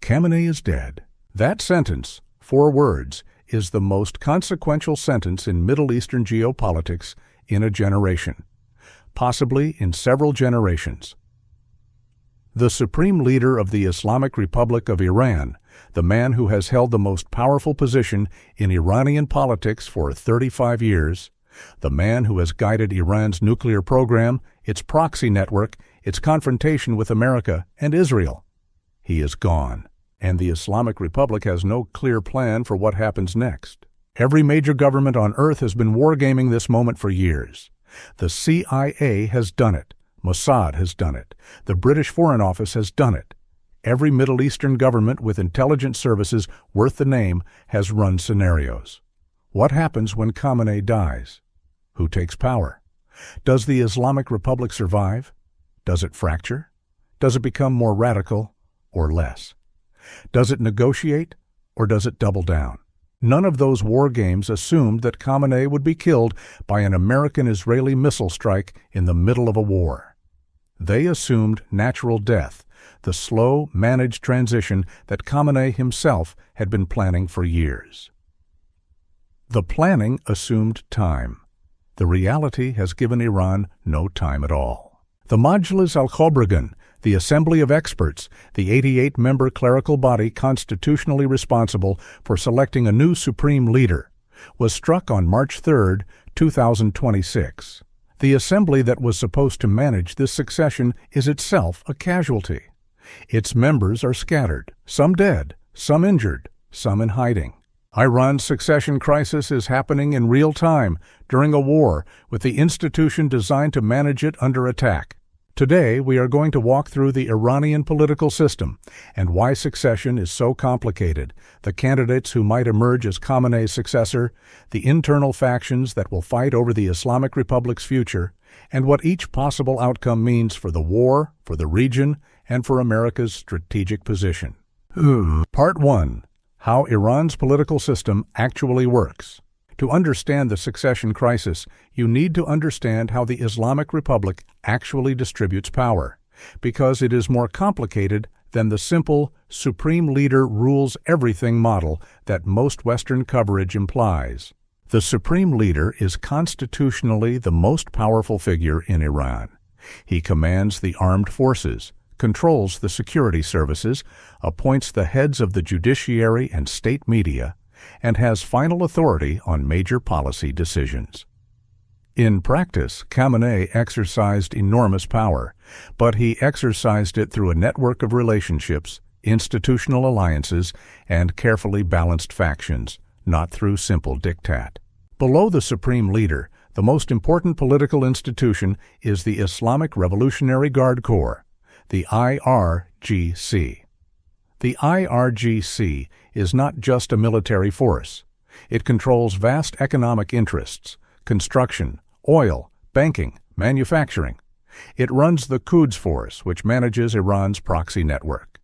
Khamenei is dead. That sentence, 4 words, is the most consequential sentence in Middle Eastern geopolitics in a generation, possibly in several generations. The supreme leader of the Islamic Republic of Iran, the man who has held the most powerful position in Iranian politics for 35 years, the man who has guided Iran's nuclear program, its proxy network, its confrontation with America and Israel. He is gone, and the Islamic Republic has no clear plan for what happens next. Every major government on earth has been wargaming this moment for years. The CIA has done it. Mossad has done it. The British Foreign Office has done it. Every Middle Eastern government with intelligence services worth the name has run scenarios. What happens when Khamenei dies? Who takes power? Does the Islamic Republic survive? Does it fracture? Does it become more radical or less? Does it negotiate or does it double down? None of those war games assumed that Khamenei would be killed by an American-Israeli missile strike in the middle of a war. They assumed natural death, the slow, managed transition that Khamenei himself had been planning for years. The planning assumed time. The reality has given Iran no time at all. The Majlis al-Khobregan, the Assembly of Experts, the 88-member clerical body constitutionally responsible for selecting a new supreme leader, was struck on March 3, 2026. The assembly that was supposed to manage this succession is itself a casualty. Its members are scattered, some dead, some injured, some in hiding. Iran's succession crisis is happening in real time during a war with the institution designed to manage it under attack. Today, we are going to walk through the Iranian political system and why succession is so complicated, the candidates who might emerge as Khamenei's successor, the internal factions that will fight over the Islamic Republic's future, and what each possible outcome means for the war, for the region, and for America's strategic position. Part 1. How Iran's political system actually works. To understand the succession crisis, you need to understand how the Islamic Republic actually distributes power, because it is more complicated than the simple supreme leader rules everything model that most Western coverage implies. The supreme leader is constitutionally the most powerful figure in Iran. He commands the armed forces, controls the security services, appoints the heads of the judiciary and state media, and has final authority on major policy decisions. In practice, Khamenei exercised enormous power, but he exercised it through a network of relationships, institutional alliances, and carefully balanced factions, not through simple diktat. Below the supreme leader, the most important political institution is the Islamic Revolutionary Guard Corps, the IRGC. The IRGC is not just a military force. It controls vast economic interests, construction, oil, banking, manufacturing. It runs the Quds Force, which manages Iran's proxy network.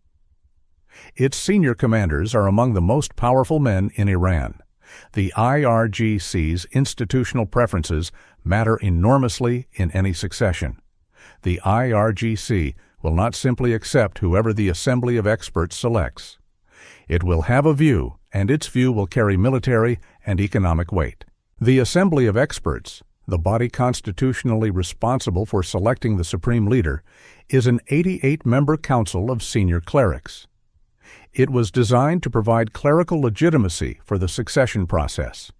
Its senior commanders are among the most powerful men in Iran. The IRGC's institutional preferences matter enormously in any succession. The IRGC will not simply accept whoever the Assembly of Experts selects. It will have a view, and its view will carry military and economic weight. The Assembly of Experts, the body constitutionally responsible for selecting the supreme leader, is an 88-member council of senior clerics. It was designed to provide clerical legitimacy for the succession process.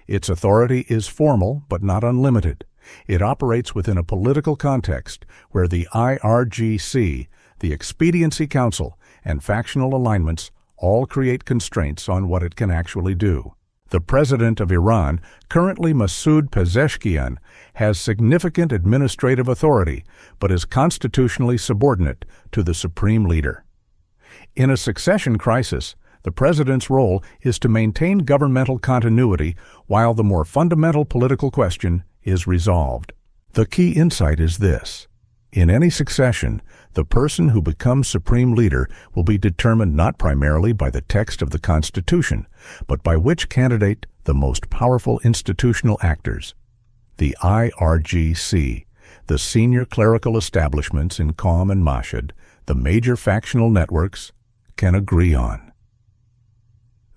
Its authority is formal but not unlimited. It operates within a political context where the IRGC, the Expediency Council, and factional alignments all create constraints on what it can actually do. The President of Iran, currently Masoud Pezeshkian, has significant administrative authority but is constitutionally subordinate to the supreme leader. In a succession crisis, the president's role is to maintain governmental continuity while the more fundamental political question is resolved. The key insight is this: in any succession, the person who becomes supreme leader will be determined not primarily by the text of the Constitution, but by which candidate the most powerful institutional actors, the IRGC, the senior clerical establishments in Qom and Mashhad, the major factional networks, can agree on.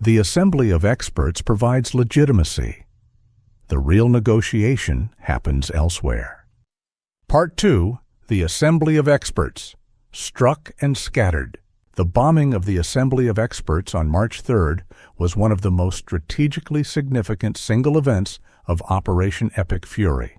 The assembly of experts provides legitimacy. The real negotiation happens elsewhere. Part 2. The Assembly of Experts. Struck and scattered. The bombing of the Assembly of Experts on March 3rd was one of the most strategically significant single events of Operation Epic Fury.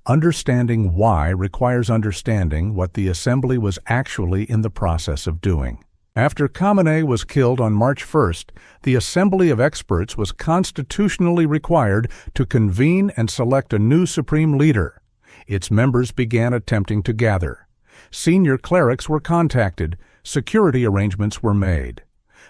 Understanding why requires understanding what the Assembly was actually in the process of doing. After Khamenei was killed on March 1st, the Assembly of Experts was constitutionally required to convene and select a new supreme leader. Its members began attempting to gather. Senior clerics were contacted. Security arrangements were made.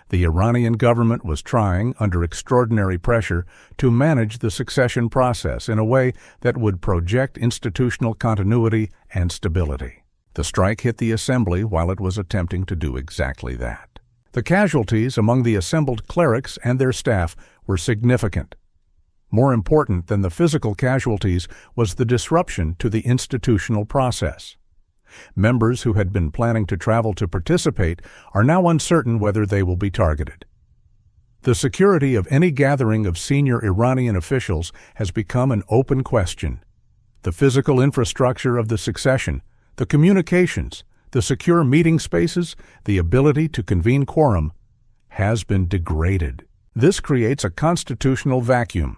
The Iranian government was trying, under extraordinary pressure, to manage the succession process in a way that would project institutional continuity and stability. The strike hit the assembly while it was attempting to do exactly that. The casualties among the assembled clerics and their staff were significant. More important than the physical casualties was the disruption to the institutional process. Members who had been planning to travel to participate are now uncertain whether they will be targeted. The security of any gathering of senior Iranian officials has become an open question. The physical infrastructure of the succession, the communications, the secure meeting spaces, the ability to convene quorum, has been degraded. This creates a constitutional vacuum.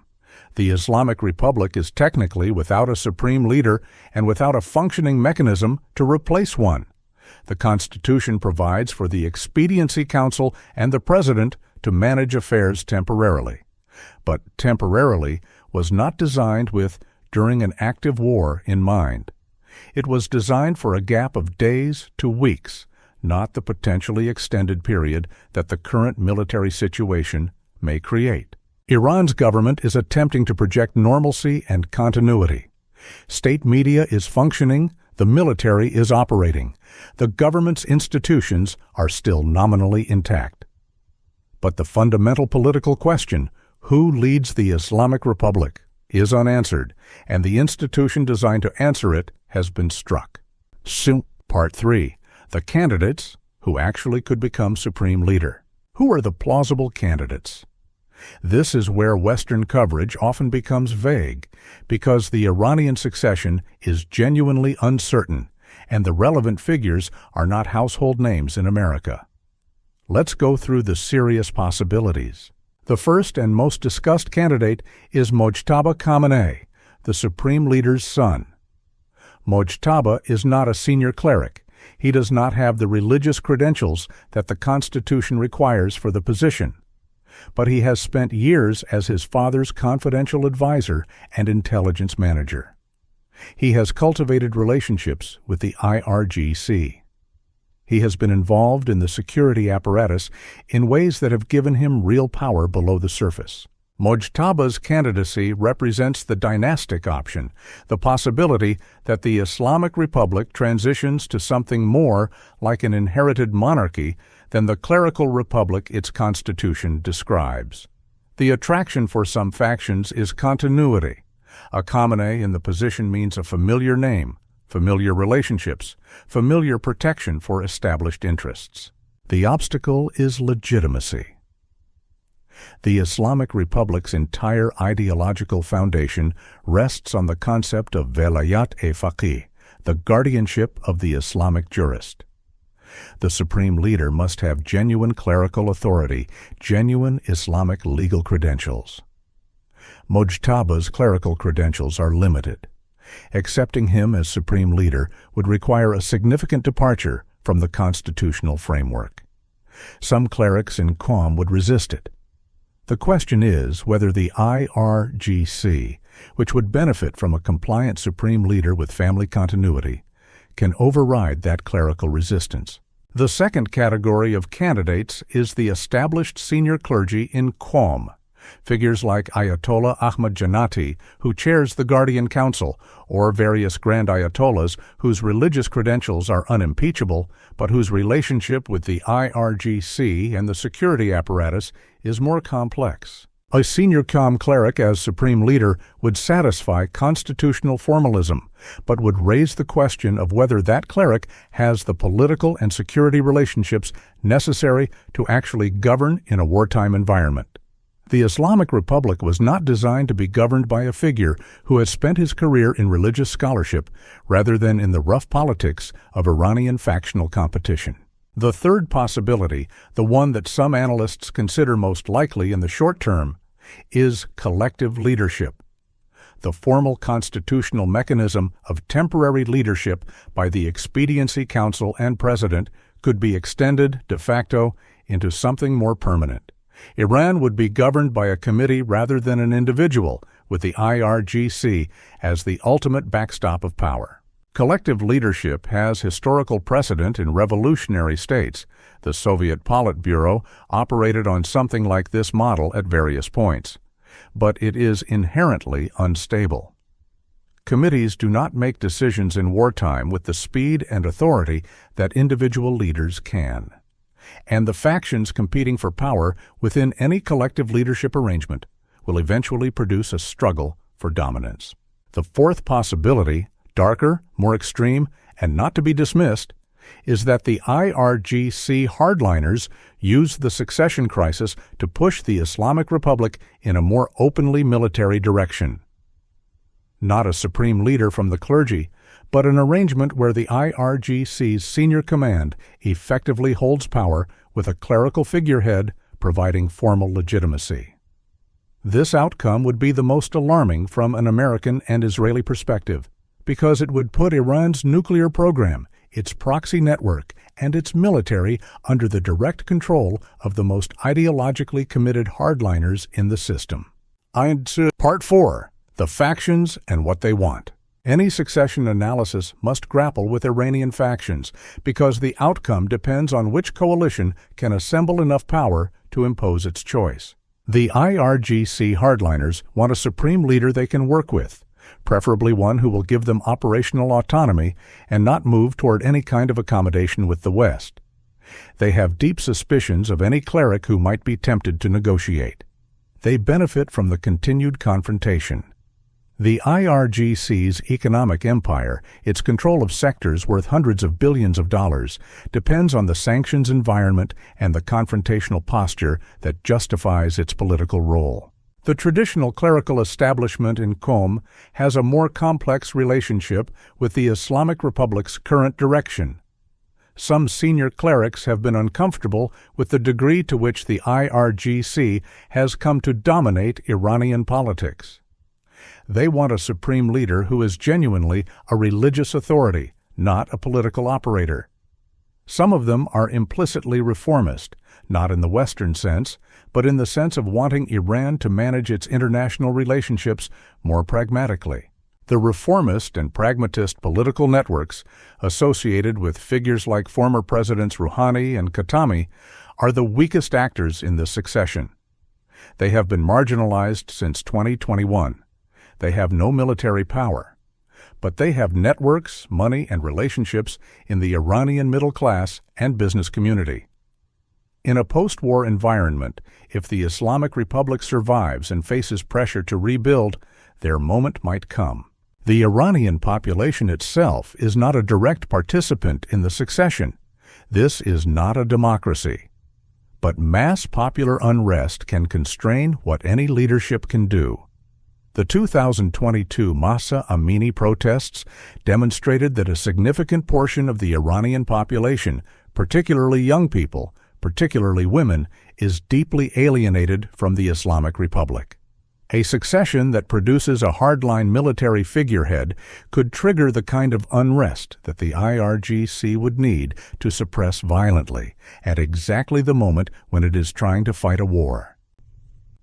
The Islamic Republic is technically without a supreme leader and without a functioning mechanism to replace one. The Constitution provides for the Expediency Council and the President to manage affairs temporarily. But temporarily was not designed with during an active war in mind. It was designed for a gap of days to weeks, not the potentially extended period that the current military situation may create. Iran's government is attempting to project normalcy and continuity. State media is functioning, the military is operating. The government's institutions are still nominally intact. But the fundamental political question, who leads the Islamic Republic, is unanswered, and the institution designed to answer it has been struck. Part 3. The candidates who actually could become supreme leader. Who are the plausible candidates? This is where Western coverage often becomes vague, because the Iranian succession is genuinely uncertain, and the relevant figures are not household names in America. Let's go through the serious possibilities. The first and most discussed candidate is Mojtaba Khamenei, the supreme leader's son. Mojtaba is not a senior cleric. He does not have the religious credentials that the Constitution requires for the position. But he has spent years as his father's confidential advisor and intelligence manager. He has cultivated relationships with the IRGC. He has been involved in the security apparatus in ways that have given him real power below the surface. Mojtaba's candidacy represents the dynastic option, the possibility that the Islamic Republic transitions to something more like an inherited monarchy than the clerical republic its constitution describes. The attraction for some factions is continuity. A Khamenei in the position means a familiar name, familiar relationships, familiar protection for established interests. The obstacle is legitimacy. The Islamic Republic's entire ideological foundation rests on the concept of velayat-e-faqih, the guardianship of the Islamic jurist. The supreme leader must have genuine clerical authority, genuine Islamic legal credentials. Mojtaba's clerical credentials are limited. Accepting him as supreme leader would require a significant departure from the constitutional framework. Some clerics in Qom would resist it. The question is whether the IRGC, which would benefit from a compliant supreme leader with family continuity, can override that clerical resistance. The second category of candidates is the established senior clergy in Qom. Figures like Ayatollah Ahmadinejad, who chairs the Guardian Council, or various Grand Ayatollahs whose religious credentials are unimpeachable, but whose relationship with the IRGC and the security apparatus is more complex. A senior cleric as supreme leader would satisfy constitutional formalism, but would raise the question of whether that cleric has the political and security relationships necessary to actually govern in a wartime environment. The Islamic Republic was not designed to be governed by a figure who has spent his career in religious scholarship rather than in the rough politics of Iranian factional competition. The third possibility, the one that some analysts consider most likely in the short term, is collective leadership. The formal constitutional mechanism of temporary leadership by the Expediency Council and President could be extended de facto into something more permanent. Iran would be governed by a committee rather than an individual, with the IRGC as the ultimate backstop of power. Collective leadership has historical precedent in revolutionary states. The Soviet Politburo operated on something like this model at various points, but it is inherently unstable. Committees do not make decisions in wartime with the speed and authority that individual leaders can. And the factions competing for power within any collective leadership arrangement will eventually produce a struggle for dominance. The fourth possibility, darker, more extreme, and not to be dismissed, is that the IRGC hardliners use the succession crisis to push the Islamic Republic in a more openly military direction. Not a supreme leader from the clergy, but an arrangement where the IRGC's senior command effectively holds power with a clerical figurehead providing formal legitimacy. This outcome would be the most alarming from an American and Israeli perspective, because it would put Iran's nuclear program, its proxy network, and its military under the direct control of the most ideologically committed hardliners in the system. Part 4. The factions and what they want. Any succession analysis must grapple with Iranian factions because the outcome depends on which coalition can assemble enough power to impose its choice. The IRGC hardliners want a supreme leader they can work with, preferably one who will give them operational autonomy and not move toward any kind of accommodation with the West. They have deep suspicions of any cleric who might be tempted to negotiate. They benefit from the continued confrontation. The IRGC's economic empire, its control of sectors worth hundreds of billions of dollars, depends on the sanctions environment and the confrontational posture that justifies its political role. The traditional clerical establishment in Qom has a more complex relationship with the Islamic Republic's current direction. Some senior clerics have been uncomfortable with the degree to which the IRGC has come to dominate Iranian politics. They want a supreme leader who is genuinely a religious authority, not a political operator. Some of them are implicitly reformist, not in the Western sense, but in the sense of wanting Iran to manage its international relationships more pragmatically. The reformist and pragmatist political networks associated with figures like former Presidents Rouhani and Khatami are the weakest actors in this succession. They have been marginalized since 2021. They have no military power, but they have networks, money, and relationships in the Iranian middle class and business community. In a post-war environment, if the Islamic Republic survives and faces pressure to rebuild, their moment might come. The Iranian population itself is not a direct participant in the succession. This is not a democracy. But mass popular unrest can constrain what any leadership can do. The 2022 Mahsa Amini protests demonstrated that a significant portion of the Iranian population, particularly young people, particularly women, is deeply alienated from the Islamic Republic. A succession that produces a hardline military figurehead could trigger the kind of unrest that the IRGC would need to suppress violently at exactly the moment when it is trying to fight a war.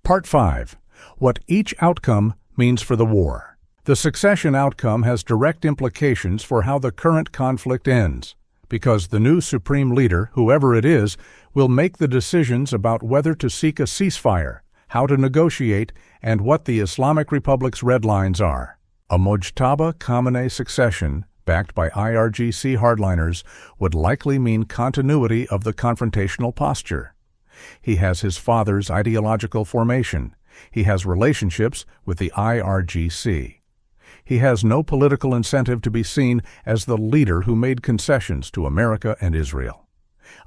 Part 5. What each outcome means for the war. The succession outcome has direct implications for how the current conflict ends, because the new supreme leader, whoever it is, will make the decisions about whether to seek a ceasefire, how to negotiate, and what the Islamic Republic's red lines are. A Mojtaba Khamenei succession, backed by IRGC hardliners, would likely mean continuity of the confrontational posture. He has his father's ideological formation, He has relationships with the IRGC. He has no political incentive to be seen as the leader who made concessions to America and Israel.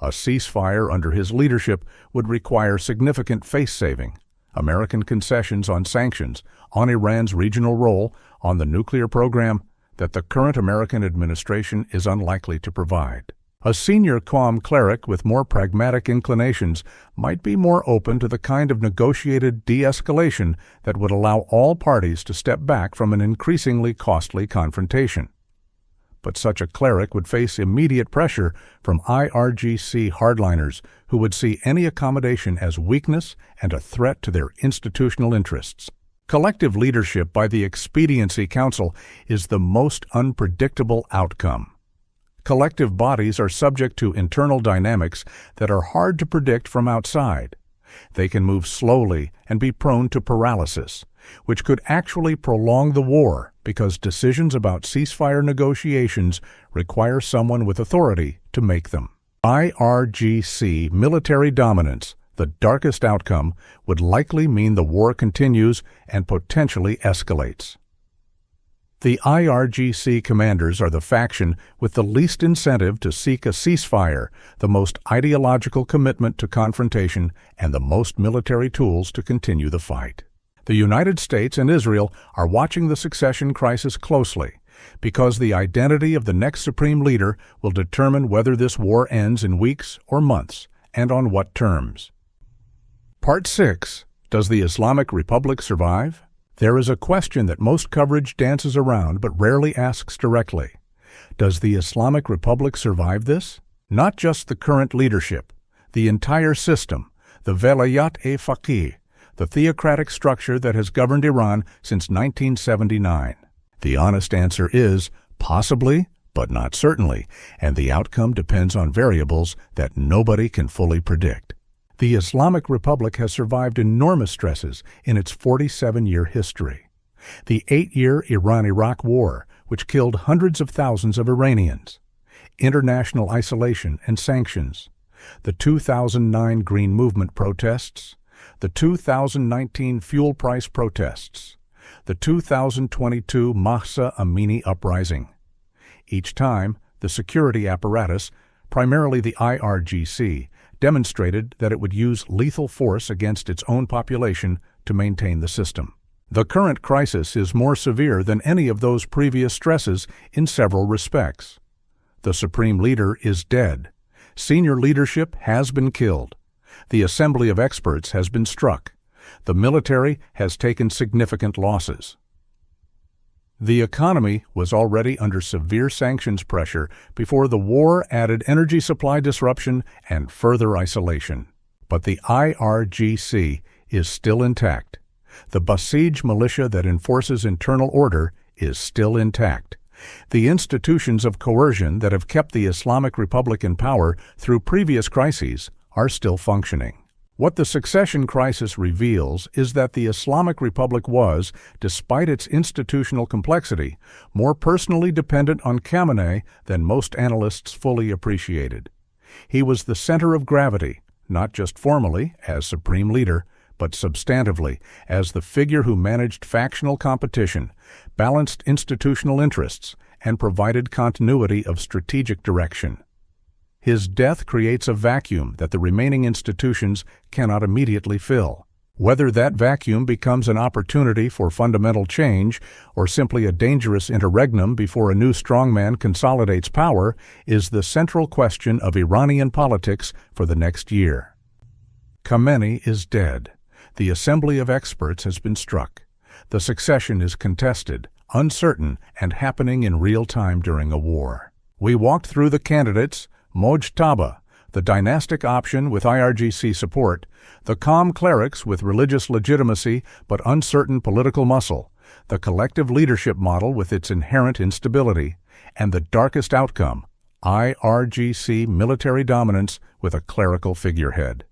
A ceasefire under his leadership would require significant face-saving, American concessions on sanctions, on Iran's regional role, on the nuclear program, that the current American administration is unlikely to provide. A senior Qom cleric with more pragmatic inclinations might be more open to the kind of negotiated de-escalation that would allow all parties to step back from an increasingly costly confrontation. But such a cleric would face immediate pressure from IRGC hardliners who would see any accommodation as weakness and a threat to their institutional interests. Collective leadership by the Expediency Council is the most unpredictable outcome. Collective bodies are subject to internal dynamics that are hard to predict from outside. They can move slowly and be prone to paralysis, which could actually prolong the war because decisions about ceasefire negotiations require someone with authority to make them. IRGC military dominance, the darkest outcome, would likely mean the war continues and potentially escalates. The IRGC commanders are the faction with the least incentive to seek a ceasefire, the most ideological commitment to confrontation, and the most military tools to continue the fight. The United States and Israel are watching the succession crisis closely because the identity of the next supreme leader will determine whether this war ends in weeks or months, and on what terms. Part 6. Does the Islamic Republic survive? There is a question that most coverage dances around but rarely asks directly. Does the Islamic Republic survive this? Not just the current leadership, the entire system, the Velayat-e-Faqih, the theocratic structure that has governed Iran since 1979. The honest answer is possibly, but not certainly, and the outcome depends on variables that nobody can fully predict. The Islamic Republic has survived enormous stresses in its 47-year history. The 8-year Iran-Iraq War, which killed hundreds of thousands of Iranians. International isolation and sanctions. The 2009 Green Movement protests. The 2019 fuel price protests. The 2022 Mahsa Amini uprising. Each time, the security apparatus, primarily the IRGC, demonstrated that it would use lethal force against its own population to maintain the system. The current crisis is more severe than any of those previous stresses in several respects. The supreme leader is dead. Senior leadership has been killed. The Assembly of Experts has been struck. The military has taken significant losses. The economy was already under severe sanctions pressure before the war added energy supply disruption and further isolation. But the IRGC is still intact. The Basij militia that enforces internal order is still intact. The institutions of coercion that have kept the Islamic Republic in power through previous crises are still functioning. What the succession crisis reveals is that the Islamic Republic was, despite its institutional complexity, more personally dependent on Khamenei than most analysts fully appreciated. He was the center of gravity, not just formally, as supreme leader, but substantively, as the figure who managed factional competition, balanced institutional interests, and provided continuity of strategic direction. His death creates a vacuum that the remaining institutions cannot immediately fill. Whether that vacuum becomes an opportunity for fundamental change or simply a dangerous interregnum before a new strongman consolidates power is the central question of Iranian politics for the next year. Khamenei is dead. The Assembly of Experts has been struck. The succession is contested, uncertain, and happening in real time during a war. We walked through the candidates: Mojtaba, the dynastic option with IRGC support, the Qom clerics with religious legitimacy but uncertain political muscle, the collective leadership model with its inherent instability, and the darkest outcome, IRGC military dominance with a clerical figurehead.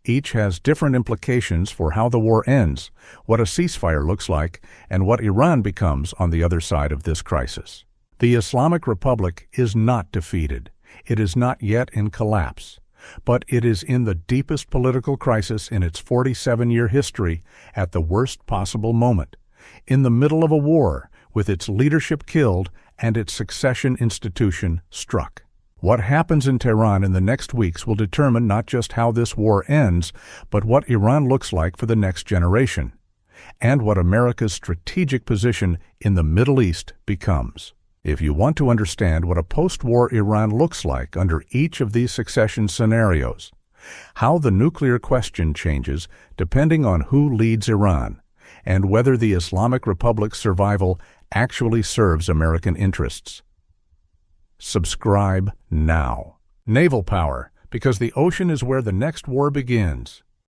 Each has different implications for how the war ends, what a ceasefire looks like, and what Iran becomes on the other side of this crisis. The Islamic Republic is not defeated. It is not yet in collapse. But it is in the deepest political crisis in its 47-year history, at the worst possible moment, in the middle of a war, with its leadership killed and its succession institution struck. What happens in Tehran in the next weeks will determine not just how this war ends, but what Iran looks like for the next generation, and what America's strategic position in the Middle East becomes. If you want to understand what a post-war Iran looks like under each of these succession scenarios, how the nuclear question changes depending on who leads Iran, and whether the Islamic Republic's survival actually serves American interests, subscribe now. Naval power, because the ocean is where the next war begins.